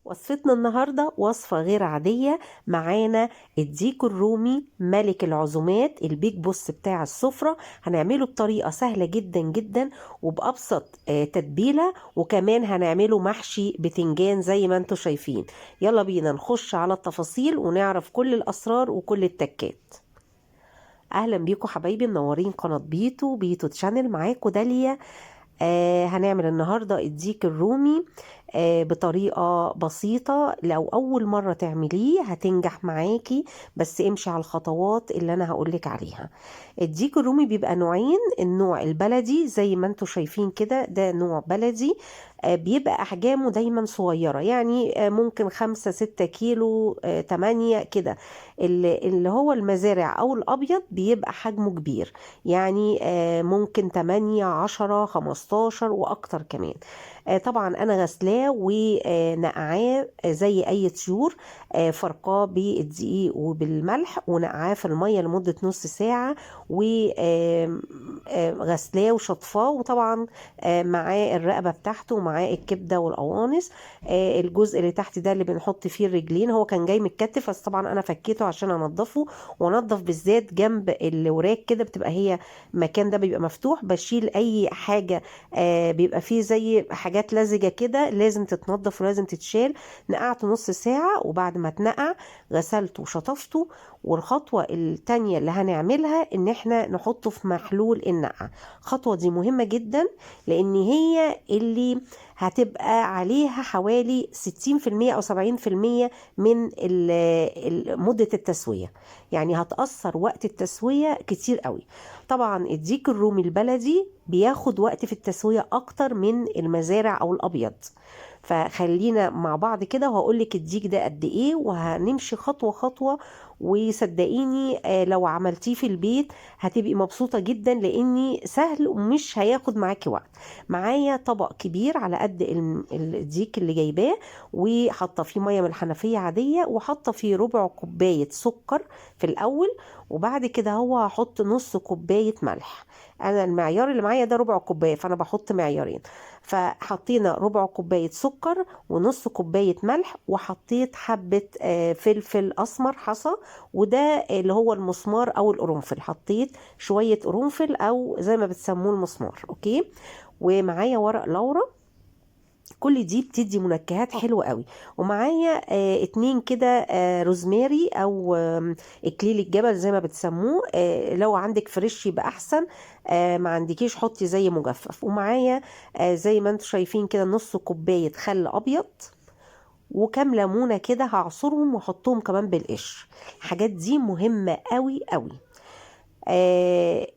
وصفتنا النهاردة وصفة غير عادية. معانا الديك الرومي ملك العزومات، البيج بوس بتاع السفرة. هنعمله بطريقة سهلة جدا جدا وبأبسط تتبيلة، وكمان هنعمله محشي بتنجان زي ما انتوا شايفين. يلا بينا نخش على التفاصيل ونعرف كل الأسرار وكل التكات. اهلا بيكم حبايبي، منورين قناة بيتو تشانل. معاكم داليا. هنعمل النهاردة الديك الرومي بطريقة بسيطة. لو أول مرة تعمليه هتنجح معاكي، بس امشي على الخطوات اللي أنا هقولك عليها. الديك الرومي بيبقى نوعين: النوع البلدي زي ما انتوا شايفين كده، ده نوع بلدي بيبقى أحجامه دايما صغيرة، يعني ممكن 5-6 كيلو 8 كده. اللي هو المزارع أو الأبيض بيبقى حجمه كبير، يعني ممكن 8 10 15 وأكتر كمان. طبعا أنا غسلاه ونقعاه زي أي طيور. فرقاه بالدقيق وبالملح ونقعاه في المية لمدة نص ساعة، وغسلاه وشطفاه. وطبعا معاه الرقبة بتاعته ومعاه الكبدة والقوانص. الجزء اللي تحت ده اللي بنحط فيه الرجلين، هو كان جاي متكتف بس طبعا أنا فكيته عشان أنضفه. وأنضف بالذات جنب الوراك كده، بتبقى هي المكان ده بيبقى مفتوح، بشيل أي حاجة بيبقى فيه زي حاجات لزجة كده، لازم تتنضف ولازم تتشال. نقعته نص ساعة، وبعد ما اتنقع غسلته وشطفته. والخطوة التانية اللي هنعملها ان احنا نحطه في محلول النقع. الخطوة دي مهمة جدا، لان هي اللي هتبقى عليها حوالي 60% او 70% من مدة التسوية، يعني هتأثر وقت التسوية كتير قوي. طبعا الديك الرومي البلدي بياخد وقت في التسوية اكتر من المزارع او الابيض. فخلينا مع بعض كده وهقولك الديك ده قد ايه، وهنمشي خطوة خطوة. وصدقيني لو عملتيه في البيت هتبقي مبسوطة جدا، لاني سهل ومش هياخد معاكي وقت. معايا طبق كبير على قد الديك اللي جايباه، وحاطه فيه ميه من الحنفيه عاديه، وحاطه فيه ربع كوبايه سكر في الاول. وبعد كده هو هحط نص كوبايه ملح. انا المعيار اللي معايا ده ربع كوبايه، فانا بحط معيارين. فحطينا ربع كوبايه سكر ونص كوبايه ملح، وحطيت حبه فلفل اسمر حصى، وده اللي هو المسمار او القرنفل. حطيت شويه قرنفل او زي ما بتسموه المسمار. اوكي. ومعايا ورق لورا. كل دي بتدي منكهات حلوة قوي. ومعايا 2 كده روزماري او اكليل الجبل زي ما بتسموه. لو عندك فريش يبقى احسن، ما عندكيش حطي زي مجفف. ومعايا زي ما انتم شايفين كده نص كوباية خل ابيض، وكام ليمونة كده هعصرهم واحطهم كمان بالقشر. الحاجات دي مهمة قوي قوي. آه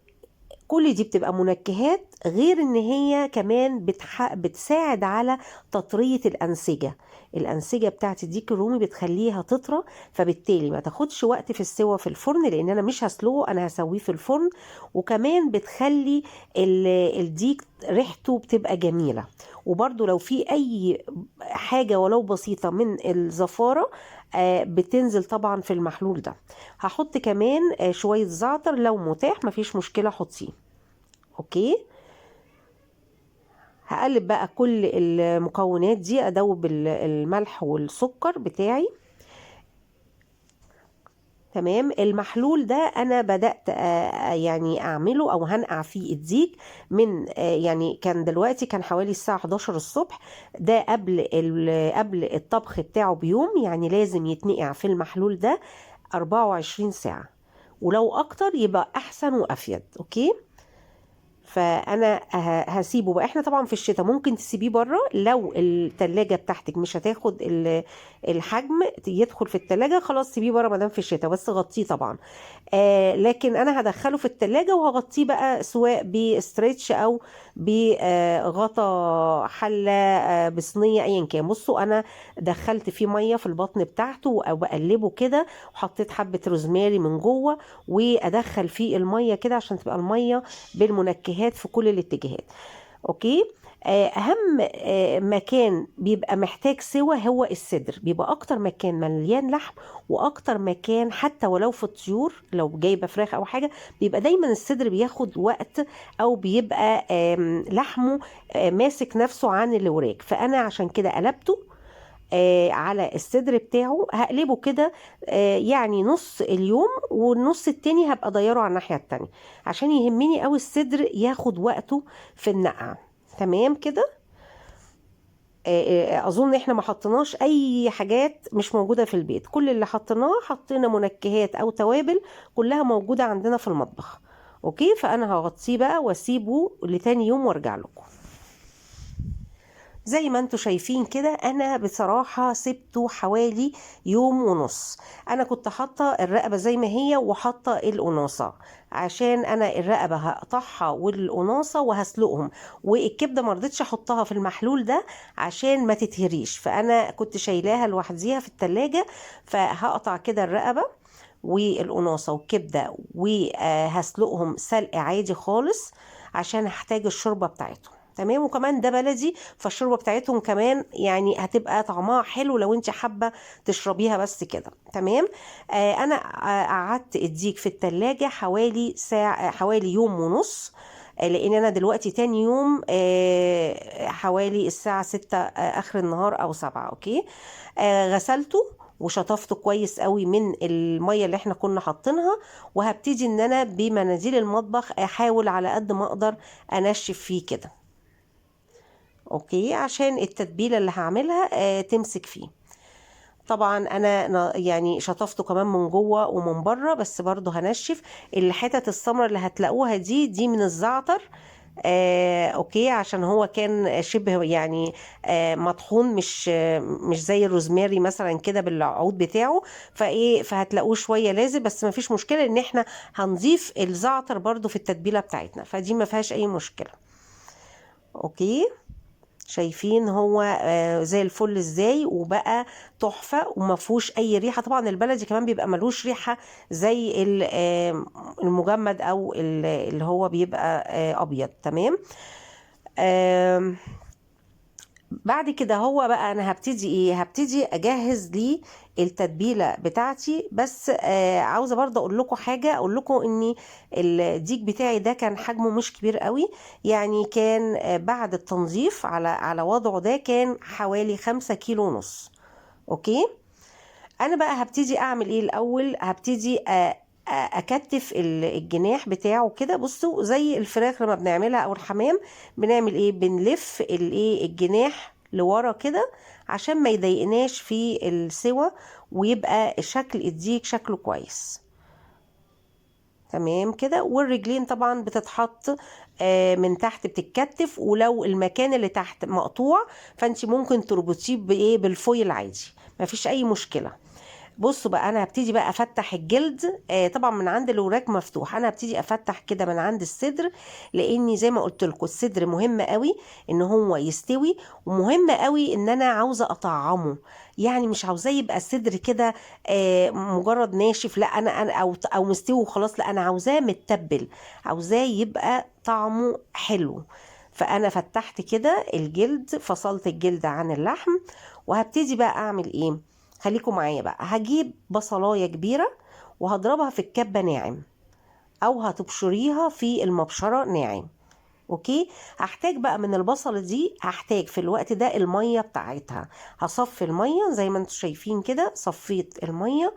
كل دي بتبقى منكهات، غير ان هي كمان بتساعد على تطرية الأنسجة بتاعت الديك الرومي، بتخليها تطرى، فبالتالي ما تاخدش وقت في السوا في الفرن، لان انا مش هسلقه، انا هسويه في الفرن. وكمان بتخلي الديك ريحته بتبقى جميلة. وبرضو لو في اي حاجة ولو بسيطة من الزفارة بتنزل طبعا في المحلول ده. هحط كمان شوية زعتر لو متاح، مفيش مشكلة حطيه. اوكي. هقلب بقى كل المكونات دي، ادوب الملح والسكر بتاعي. تمام. المحلول ده انا بدأت يعني اعمله او هنقع فيه الديك من يعني كان دلوقتي كان حوالي الساعة 11 الصبح. ده قبل الطبخ بتاعه بيوم، يعني لازم يتنقع في المحلول ده 24 ساعة، ولو اكتر يبقى احسن وافيد. اوكي. فانا هسيبه بقى. احنا طبعا في الشتاء ممكن تسيبيه بره، لو التلاجة بتاعتك مش هتاخد الحجم يدخل في التلاجة، خلاص سيبيه بره مادام في الشتاء، بس غطيه طبعا. لكن انا هدخله في التلاجة وهغطيه بقى، سواء بستريتش او بغطا حلة بصينية ايا كان. بصوا انا دخلت فيه مية في البطن بتاعته او بقلبه كده، وحطيت حبة روزماري من جوه، وادخل فيه المية كده عشان تبقى المية بالمنكهات في كل الاتجاهات. اوكي. اهم مكان بيبقى محتاج سوى هو الصدر، بيبقى اكتر مكان مليان لحم، واكتر مكان حتى ولو في الطيور لو جايبه فراخ او حاجه، بيبقى دايما الصدر بياخد وقت، او بيبقى لحمه ماسك نفسه عن الوراك. فانا عشان كده قلبته على الصدر بتاعه، هقلبه كده يعني نص اليوم، والنص التاني هبقى ضيره على الناحية التانية، عشان يهمني قوي الصدر ياخد وقته في النقع. تمام كده. اظن احنا ما حطيناش اي حاجات مش موجودة في البيت، كل اللي حطينا منكهات او توابل كلها موجودة عندنا في المطبخ. اوكي، فانا هغطيه بقى واسيبه لتاني يوم وارجع لكم. زي ما انتوا شايفين كده، انا بصراحة سبته حوالي يوم ونص. انا كنت حاطة الرقبة زي ما هي وحاطة القناصة، عشان انا الرقبة هقطعها والقناصة وهسلقهم، والكبدة مرضتش احطها في المحلول ده عشان ما تتهريش، فانا كنت شايلاها لوحديها في التلاجة. فهقطع كده الرقبة والقناصة والكبدة وهسلقهم سلق عادي خالص، عشان هحتاج الشوربة بتاعتهم. تمام، وكمان ده بلدي، فالشوربه بتاعتهم كمان يعني هتبقى طعمها حلو لو انت حابه تشربيها بس كده. تمام. انا قعدت الديك في التلاجة حوالي ساعه، حوالي يوم ونص، لان انا دلوقتي تاني يوم حوالي الساعه 6 اخر النهار او 7. اوكي. غسلته وشطفته كويس قوي من الميه اللي احنا كنا حاطينها، وهبتدي ان انا بمناديل المطبخ احاول على قد ما اقدر انشف فيه كده. اوكي، عشان التتبيله اللي هعملها تمسك فيه. طبعا انا يعني شطفته كمان من جوه ومن بره، بس برضو هنشف. الحتت السمراء اللي هتلاقوها دي من الزعتر. اوكي، عشان هو كان شبه يعني مطحون، مش زي الروزماري مثلا كده بالعود بتاعه. فهتلاقوه شويه لازب، بس ما فيش مشكله ان احنا هنضيف الزعتر برضو في التتبيله بتاعتنا، فدي ما فيهاش اي مشكله. اوكي، شايفين هو زي الفل ازاي، وبقى تحفة وما فيهوش اي ريحة. طبعا البلدي كمان بيبقى ملوش ريحة زي المجمد او اللي هو بيبقى ابيض. تمام. آم، بعد كده هو بقى انا هبتدي اجهز لي التتبيله بتاعتي. بس عاوزه برضه اقول لكم حاجه، اقول لكم ان الديك بتاعي ده كان حجمه مش كبير قوي، يعني كان بعد التنظيف على وضعه ده كان حوالي 5 كيلو ونص. اوكي. انا بقى هبتدي اعمل ايه الاول، هبتدي اكتف الجناح بتاعه كده. بصوا زي الفراخ لما بنعملها او الحمام، بنعمل ايه، بنلف الجناح لورا كده عشان ما يضايقناش في السوا، ويبقى شكل الديك شكله كويس. تمام كده. والرجلين طبعا بتتحط من تحت بتتكتف، ولو المكان اللي تحت مقطوع فانت ممكن تربطيه بايه، بالفويل عادي، مفيش اي مشكله. بصوا بقى، انا هبتدي بقى افتح الجلد طبعا من عند الوراك مفتوح، انا هبتدي افتح كده من عند الصدر، لاني زي ما قلت لكم الصدر مهم قوي ان هو يستوي، ومهم قوي ان انا عاوزه اطعمه. يعني مش عاوزاه يبقى الصدر كده مجرد ناشف، لا انا او مستوي وخلاص، لا انا عاوزاه متبل، عاوزاه يبقى طعمه حلو. فانا فتحت كده الجلد، فصلت الجلد عن اللحم، وهبتدي بقى اعمل ايه. خليكم معايا بقى، هجيب بصلايه كبيره وهضربها في الكبه ناعم، او هتبشريها في المبشره ناعم. اوكي. هحتاج بقى من البصله دي، هحتاج في الوقت ده الميه بتاعتها، هصفي الميه زي ما انتم شايفين كده، صفيت الميه.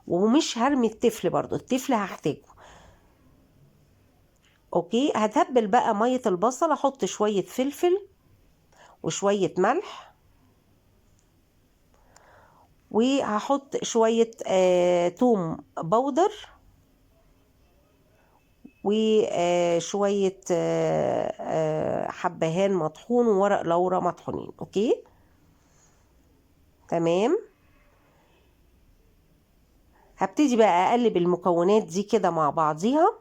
ومش هرمي التفل، برضو التفل هحتاجه. اوكي. هتبل بقى ميه البصل، احط شويه فلفل وشويه ملح، وهحط شويه توم بودر، وشوية حبهان مطحون وورق لورا مطحونين. اوكي. تمام. هبتدي بقى اقلب المكونات دي كده مع بعضيها،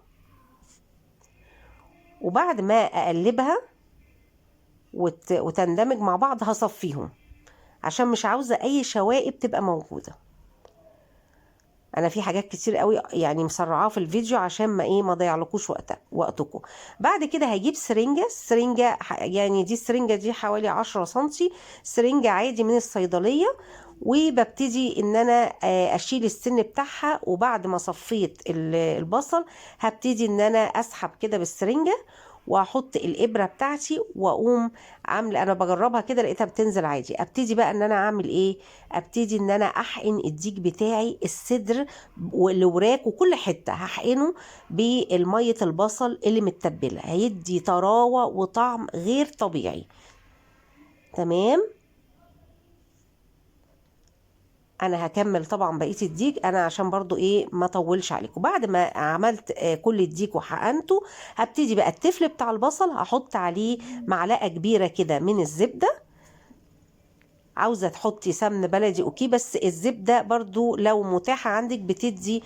وبعد ما اقلبها وتندمج مع بعض هصفيهم، عشان مش عاوزة اي شوائب تبقى موجودة. انا في حاجات كتير قوي يعني مسرعاه في الفيديو عشان ما ضيعلكوش وقتكم. بعد كده هجيب سرنجة يعني دي السرنجة دي حوالي 10 سنتي، سرنجة عادي من الصيدلية، وببتدي ان انا اشيل السن بتاعها. وبعد ما صفيت البصل، هبتدي ان انا اسحب كده بالسرنجة، واحط الابره بتاعتي واقوم عامله، انا بجربها كده لقيتها بتنزل عادي. ابتدي بقى ان انا اعمل ايه، ابتدي ان انا احقن الديك بتاعي، الصدر والوراك وكل حته هحقنه بالميه البصل اللي متبله، هيدي طراوه وطعم غير طبيعي. تمام. انا هكمل طبعا بقيه الديك انا عشان برضو ايه ما اطولش عليكم. بعد ما عملت كل الديك وحقنته، هبتدي بقى التفل بتاع البصل هحط عليه معلقه كبيره كده من الزبده. عاوزه تحطي سمن بلدي اوكي، بس الزبده برضو لو متاحه عندك بتدي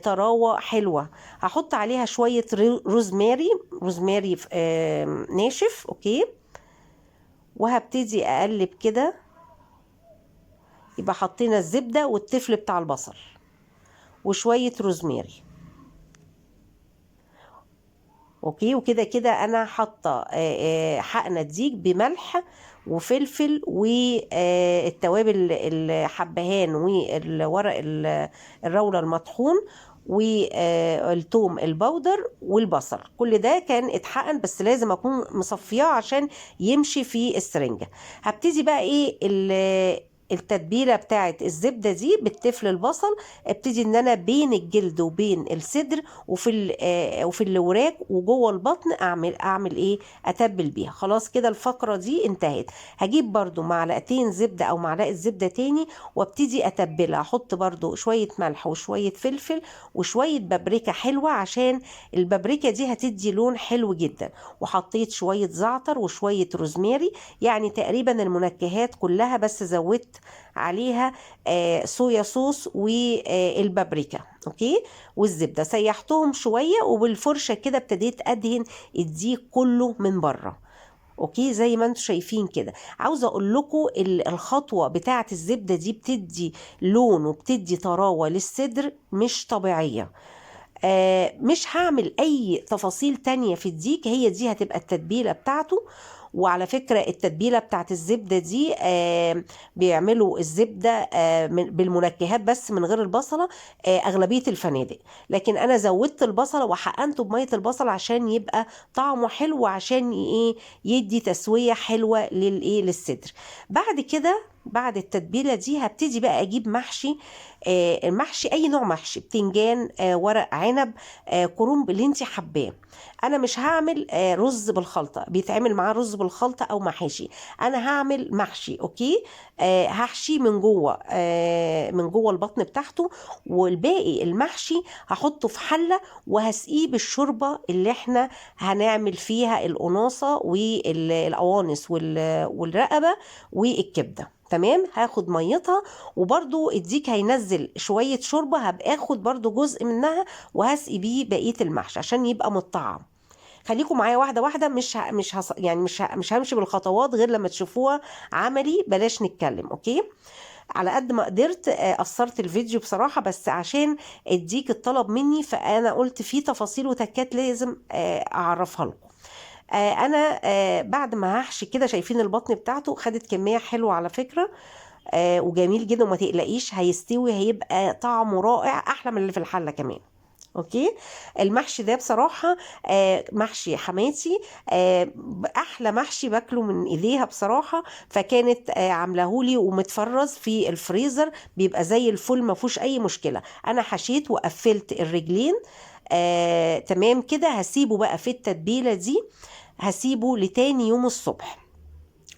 طراوه حلوه. هحط عليها شويه روزماري، روزماري ناشف اوكي. وهبتدي اقلب كده، يبقى حطينا الزبده والتفل بتاع البصل وشويه روزماري اوكي. وكده كده انا حاطه حقنه ديك بملح وفلفل والتوابل الحبهان والورق الرولة المطحون والثوم البودر والبصل، كل ده كان اتحقن بس لازم اكون مصفياه عشان يمشي في السرنجة. هبتدي بقى ايه التتبيله بتاعت الزبده دي بالتفل البصل، ابتدي ان انا بين الجلد وبين الصدر وفي الوراك وجوه البطن اعمل ايه، اتبل بيها. خلاص كده الفقره دي انتهت. هجيب برضو معلقتين زبده او معلقه زبده تاني وابتدي اتبلها، احط برضو شويه ملح وشويه فلفل وشويه بابريكا حلوه عشان البابريكا دي هتدي لون حلو جدا. وحطيت شويه زعتر وشويه روزماري، يعني تقريبا المنكهات كلها، بس زودت عليها صويا صوص والبابريكا اوكي. والزبده سيحتهم شويه وبالفرشه كده ابتديت ادهن الديك كله من بره اوكي زي ما انتم شايفين كده. عاوزه اقول لكم الخطوه بتاعه الزبده دي بتدي لون وبتدي طراوه للصدر مش طبيعيه. مش هعمل اي تفاصيل تانية في الديك، هي دي هتبقى التتبيلة بتاعته. وعلى فكرة التتبيلة بتاعت الزبدة دي بيعملوا الزبدة بالمنكهات بس من غير البصلة، أغلبية الفنادق. لكن أنا زودت البصلة وحقنته بمية البصل عشان يبقى طعمه حلو وعشان إيه يدي تسوية حلوة للإيه للصدر. بعد كده بعد التتبيلة دي هبتدي بقى أجيب محشي. المحشي أي نوع محشي، بتنجان، ورق عنب، كرنب، اللي انت حباه. انا مش هعمل رز بالخلطه، بيتعمل معاه رز بالخلطه او محاشي. انا هعمل محشي اوكي. هحشي من جوه من جوه البطن بتاعته، والباقي المحشي هحطه في حله وهسقيه بالشوربه اللي احنا هنعمل فيها القناصه والقوانص والرقبه والكبده. تمام. هاخد ميتها وبرضو الديك هينزل شوية شوربة، هبقى اخد برضو جزء منها وهسقي بيه بقية المحشي عشان يبقى متطعم. خليكم معايا واحدة واحدة، مش همشي بالخطوات غير لما تشوفوها عملي، بلاش نتكلم اوكي. على قد ما قدرت قصرت الفيديو بصراحة، بس عشان الديك الطلب مني فانا قلت في تفاصيل وتكات لازم اعرفها لكم. انا بعد ما هحشي كده، شايفين البطن بتاعته خدت كمية حلوة على فكرة، وجميل جدا، وما تقلقيش هيستوي، هيبقى طعمه رائع احلى من اللي في الحلة كمان اوكي. المحشي ده بصراحة محشي حماتي، احلى محشي باكله من ايديها بصراحة. فكانت عاملاهولي ومتفرز في الفريزر، بيبقى زي الفل ما فيهوش اي مشكلة. انا حشيت وقفلت الرجلين تمام كده. هسيبه بقى في التتبيلة دي، هسيبه لتاني يوم الصبح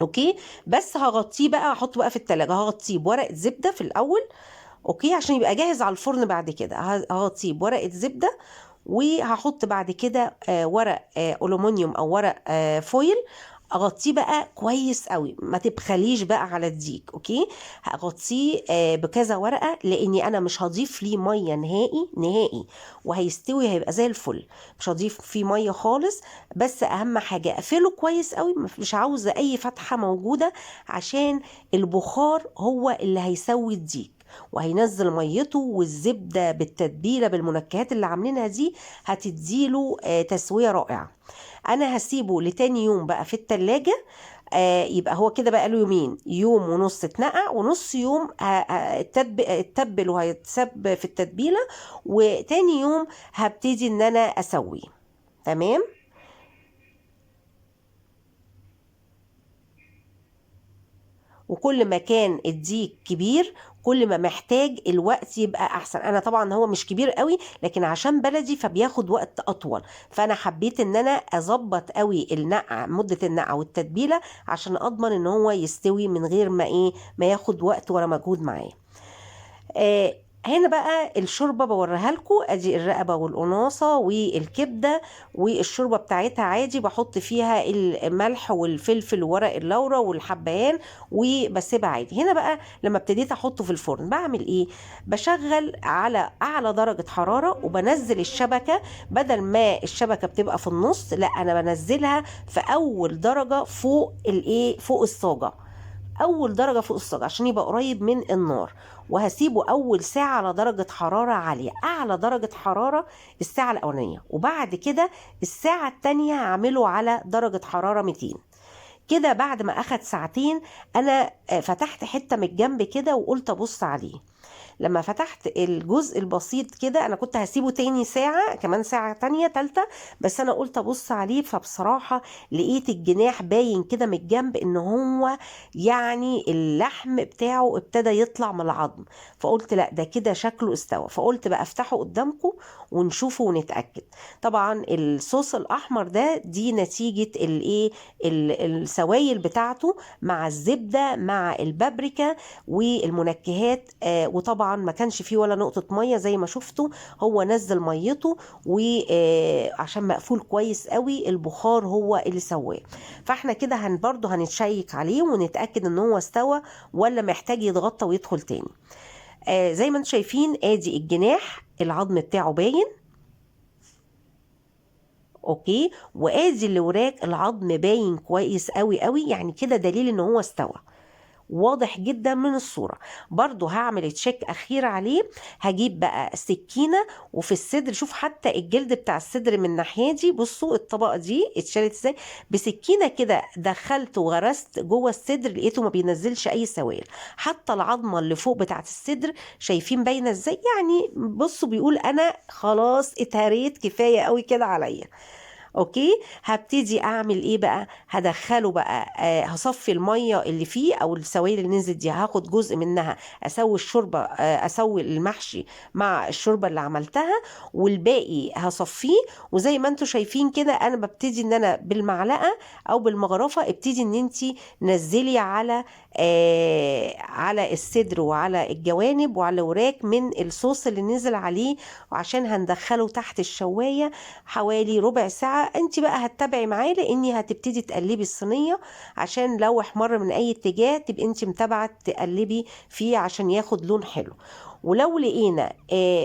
اوكي. بس هغطيه بقى، هحطه بقى في التلاجة، هغطيه بورقة زبدة في الاول اوكي عشان يبقى جاهز على الفرن. بعد كده هغطيه بورقة زبدة، وهحط بعد كده ورق ألومنيوم او ورق فويل. اغطيه بقى كويس قوي، ما تبخليش بقى على الديك اوكي. هغطيه بكذا ورقه، لاني انا مش هضيف ليه ميه نهائي نهائي، وهيستوي هيبقى زي الفل. مش هضيف فيه ميه خالص. بس اهم حاجه اقفله كويس قوي، مش عاوزه اي فتحه موجوده، عشان البخار هو اللي هيسوي الديك وهينزل ميته، والزبده بالتتبيله بالمنكهات اللي عاملينها دي هتديله تسويه رائعه. انا هسيبه لتاني يوم بقى في التلاجة. يبقى هو كده بقى له يومين، يوم ونص اتنقع ونص يوم اتبل وهيتسب في التتبيلة، وتاني يوم هبتدي ان انا اسويه. تمام. وكل ما كان الديك كبير كل ما محتاج الوقت يبقى احسن. انا طبعا هو مش كبير قوي، لكن عشان بلدي فبياخد وقت اطول، فانا حبيت ان انا اظبط قوي النقع، مدة النقع والتتبيلة، عشان اضمن ان هو يستوي من غير ما ما ياخد وقت ولا مجهود معايا. هنا بقى الشوربه بوريها لكم، ادي الرقبه والقناصه والكبده، والشوربه بتاعتها عادي بحط فيها الملح والفلفل وورق اللورا والحبهان وبسيبها عادي. هنا بقى لما ابتديت احطه في الفرن بعمل ايه؟ بشغل على اعلى درجه حراره وبنزل الشبكه، بدل ما الشبكه بتبقى في النص لا انا بنزلها في اول درجه فوق فوق الصاجه، اول درجه فوق الصاج عشان يبقى قريب من النار. وهسيبه اول ساعه على درجه حراره عاليه، اعلى درجه حراره الساعه الاولانيه، وبعد كده الساعه التانيه هعمله على درجه حراره 200. كده بعد ما اخد ساعتين انا فتحت حته من الجنب كده وقلت ابص عليه. لما فتحت الجزء البسيط كده، انا كنت هسيبه تاني ساعة، كمان ساعة تانية تالتة، بس انا قلت ابص عليه، فبصراحة لقيت الجناح باين كده من الجنب ان هو يعني اللحم بتاعه ابتدى يطلع من العظم، فقلت لا ده كده شكله استوى، فقلت بقى افتحه قدامكم ونشوفه ونتأكد. طبعا الصوص الاحمر ده دي نتيجة السوائل بتاعته مع الزبدة مع البابريكا والمنكهات، وطبعا ما كانش فيه ولا نقطة مية زي ما شفتوا، هو نزل ميته وعشان مقفول كويس قوي البخار هو اللي سواه. فاحنا كده برضه هنتشيك عليه ونتأكد ان هو استوى ولا محتاج يتغطى ويدخل تاني. زي ما انتم شايفين ادي الجناح العظم بتاعه باين، اوكي، وادي اللي وراك العظم باين كويس قوي قوي، يعني كده دليل ان هو استوى، واضح جدا من الصورة. برضو هعمل تشيك اخير عليه، هجيب بقى سكينة وفي الصدر، شوف حتى الجلد بتاع الصدر من الناحية دي، بصوا الطبقة دي اتشالت ازاي، بسكينة كده دخلت وغرست جوه الصدر لقيته ما بينزلش اي سوائل، حتى العظمة اللي فوق بتاعت الصدر شايفين باينة ازاي، يعني بصوا بيقول انا خلاص اتهريت كفاية قوي كده عليا. اوكي، هبتدي اعمل ايه بقى؟ هدخله بقى هصفي الميه اللي فيه او السوائل اللي نزلت دي، هاخد جزء منها اسوي الشوربه، اسوي المحشي مع الشوربه اللي عملتها، والباقي هصفيه. وزي ما انتم شايفين كده انا ببتدي ان انا بالمعلقه او بالمغرفه ابتدي ان انت نزلي على الصدر وعلى الجوانب وعلى وراك من الصوص اللي نزل عليه، وعشان هندخله تحت الشوايه حوالي ربع ساعة. انت بقى هتتابعي معاه لاني هتبتدي تقلبي الصينية، عشان لو احمر من اي اتجاه تبقى انت متابعة تقلبي فيه عشان ياخد لون حلو. ولو لقينا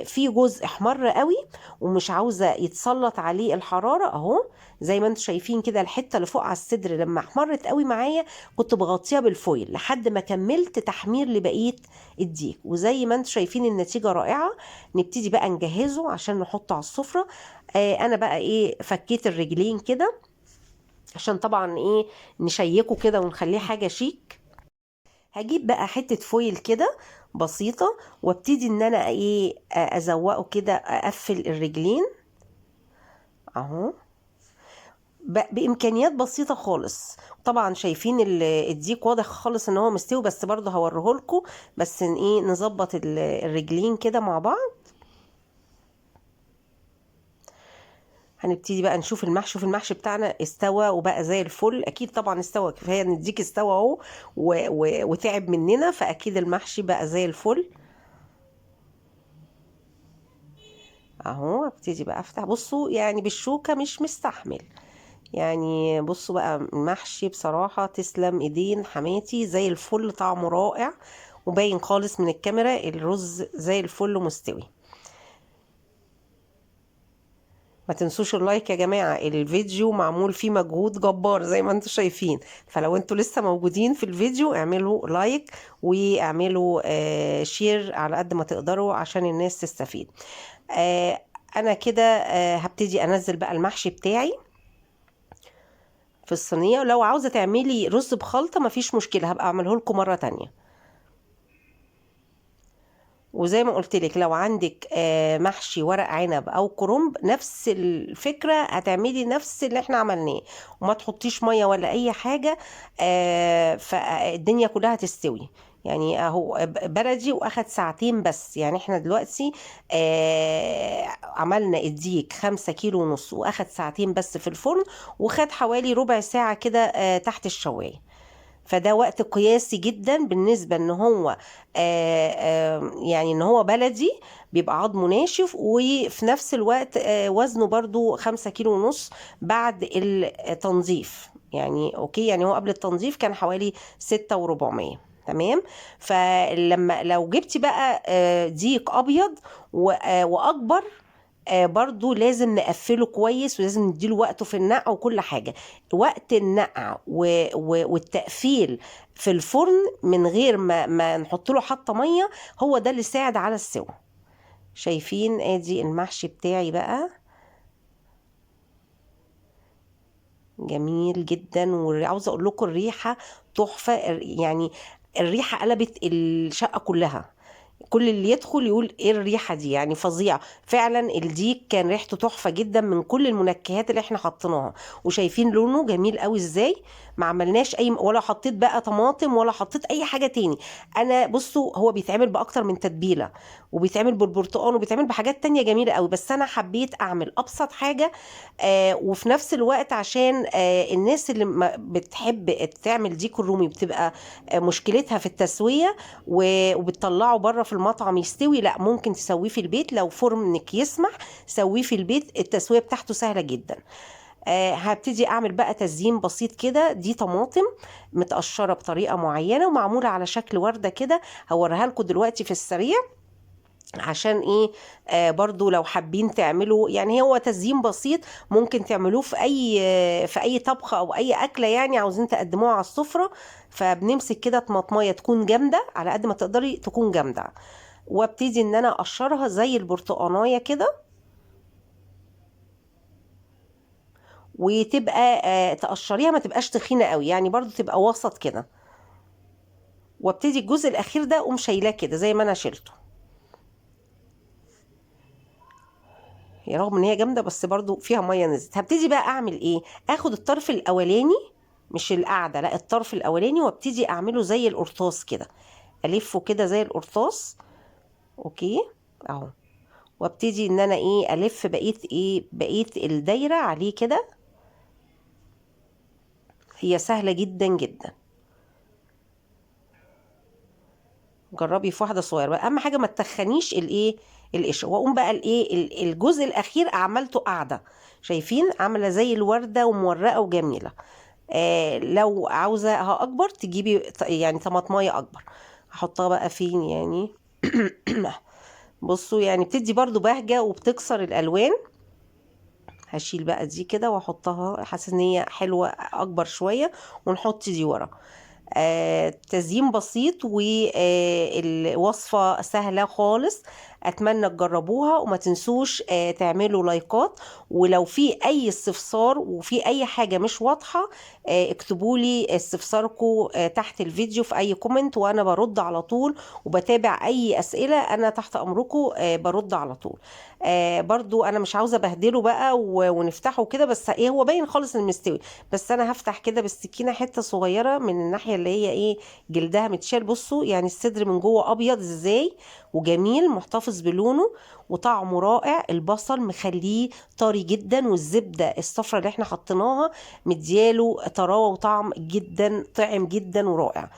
في جزء احمر قوي ومش عاوزة يتسلط عليه الحرارة اهو، زي ما انتم شايفين كده الحتة اللي فوق على الصدر لما احمرت قوي معايا كنت بغطيها بالفويل لحد ما كملت تحمير لبقية الديك، وزي ما انتم شايفين النتيجة رائعة. نبتدي بقى نجهزه عشان نحطه على السفرة. انا بقى فكيت الرجلين كده عشان طبعا نشيكه كده ونخليه حاجة شيك. هجيب بقى حتة فويل كده بسيطة وابتدي ان انا ازوقه كده، اقفل الرجلين اهو بامكانيات بسيطة خالص. طبعا شايفين الديك واضح خالص ان هو مستوي، بس برضه هوريه لكم، بس نظبط الرجلين كده مع بعض. هنبتدي بقى نشوف المحشي. شوف المحشي بتاعنا استوى وبقى زي الفل، اكيد طبعا استوى، كفايه ان الديك استوى اهو وتعب مننا، فاكيد المحشي بقى زي الفل اهو. ابتدي بقى افتح، بصوا يعني بالشوكه مش مستحمل، يعني بصوا بقى المحشي بصراحه تسلم ايدين حماتي زي الفل، طعمه رائع وباين خالص من الكاميرا، الرز زي الفل ومستوي. ما تنسوش اللايك يا جماعة، الفيديو معمول فيه مجهود جبار زي ما انتم شايفين، فلو انتوا لسه موجودين في الفيديو اعملوا لايك واعملوا شير على قد ما تقدروا عشان الناس تستفيد. انا كده هبتدي انزل بقى المحشي بتاعي في الصينية، ولو عاوزة تعملي رز بخلطة مفيش مشكلة، هبقى اعمله لكم مرة تانية. وزي ما قلت لك لو عندك محشي ورق عنب او كرنب نفس الفكره، هتعملي نفس اللي احنا عملناه، وما تحطيش ميه ولا اي حاجه، فالدنيا كلها هتستوي. يعني اهو بلدي واخد ساعتين بس. يعني احنا دلوقتي عملنا الديك 5 كيلو ونص واخد ساعتين بس في الفرن، وخد حوالي ربع ساعه كده تحت الشوايه. فده وقت قياسي جدا بالنسبة ان هو يعني ان هو بلدي، بيبقى عظمه ناشف، وفي نفس الوقت وزنه برضو 5 كيلو ونص بعد التنظيف. يعني اوكي، يعني هو قبل التنظيف كان حوالي 6 و400. تمام. فلما لو جبتي بقى ديك ابيض واكبر، برضو لازم نقفله كويس، ولازم نديله وقته في النقع وكل حاجة. وقت النقع والتقفيل في الفرن من غير ما نحط له حتى مية، هو ده اللي ساعد على السوا. شايفين ادي المحشي بتاعي بقى جميل جدا، وعاوزه اقول لكم الريحه تحفه. يعني الريحه قلبت الشقه كلها، كل اللي يدخل يقول ايه الريحه دي، يعني فظيعه فعلا. الديك كان ريحته تحفه جدا من كل المنكهات اللي احنا حطيناها. وشايفين لونه جميل قوي ازاي، ما عملناش اي ولا حطيت بقى طماطم ولا حطيت اي حاجه تاني. انا بصوا هو بيتعمل باكتر من تتبيله، وبيتعمل بالبرتقال، وبيتعمل بحاجات تانية جميله قوي، بس انا حبيت اعمل ابسط حاجه. وفي نفس الوقت عشان الناس اللي بتحب تعمل ديك الرومي بتبقى مشكلتها في التسويه، وبتطلعه بره في المطعم يستوي. لا، ممكن تسويه في البيت لو فرنك يسمح، سويه في البيت، التسويه بتاعته سهله جدا. هبتدي اعمل بقى تزيين بسيط كده. دي طماطم متقشره بطريقه معينه ومعموله على شكل ورده كده، هوريها لكم دلوقتي في السريع. عشان ايه؟ برضو لو حابين تعملوا، يعني هو تزيين بسيط، ممكن تعملوه في اي طبخة او اي اكلة يعني عاوزين تقدموها على السفرة. فبنمسك كده طماطمية تكون جامدة على قد ما تقدري تكون جامدة، وابتدي ان انا اقشرها زي البرتقانية كده، وتبقى تقشريها ما تبقاش تخينة قوي، يعني برضو تبقى وسط كده. وابتدي الجزء الاخير ده اقوم شايلاه كده زي ما انا شلته. هي رغم ان هي جامده بس برضو فيها ميه نزلت. هبتدي بقى اعمل ايه؟ اخد الطرف الاولاني، مش القاعده، لا الطرف الاولاني، وابتدي اعمله زي القرطاس كده، الفه كده زي القرطاس. اوكي اهو. وابتدي ان انا ايه الف بقيه الدايره عليه كده. هي سهله جدا جدا، جربي في واحده صغيره بقى. اهم حاجه ما تخنيش القشر. واقوم بقى الجزء الاخير عملته قاعده. شايفين عامله زي الورده ومورقه وجميله. لو عاوزاها اكبر تجيبي يعني طماطمايه اكبر. هحطها بقى فين يعني؟ بصوا يعني بتدي برضو بهجة وبتكسر الالوان. هشيل بقى دي كده واحطها، حاسه ان هي حلوه اكبر شويه، ونحط دي ورا. تزيين بسيط، والوصفة سهلة خالص. أتمنى تجربوها، وما تنسوش تعملوا لايكات. ولو في أي استفسار وفي أي حاجة مش واضحة، اكتبوا لي استفساركم تحت الفيديو في أي كومنت، وأنا برد على طول. وبتابع أي أسئلة، أنا تحت أمركم برد على طول. برضو أنا مش عاوزة أبهدله بقى ونفتحه كده، بس إيه هو باين خالص إنه مستوي. بس انا هفتح كده بالسكينه حته صغيره من الناحيه اللي هي ايه جلدها متشال. بصوا يعني الصدر من جوه ابيض ازاي وجميل، محتفظ بلونه وطعمه رائع. البصل مخليه طري جدا، والزبده الصفراء اللي احنا حطيناها مدياله طراوه وطعم جدا، طعم جدا ورائع.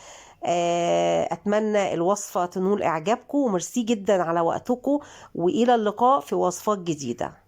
اتمنى الوصفه تنول اعجابكم، وميرسي جدا على وقتكم، والى اللقاء في وصفات جديده.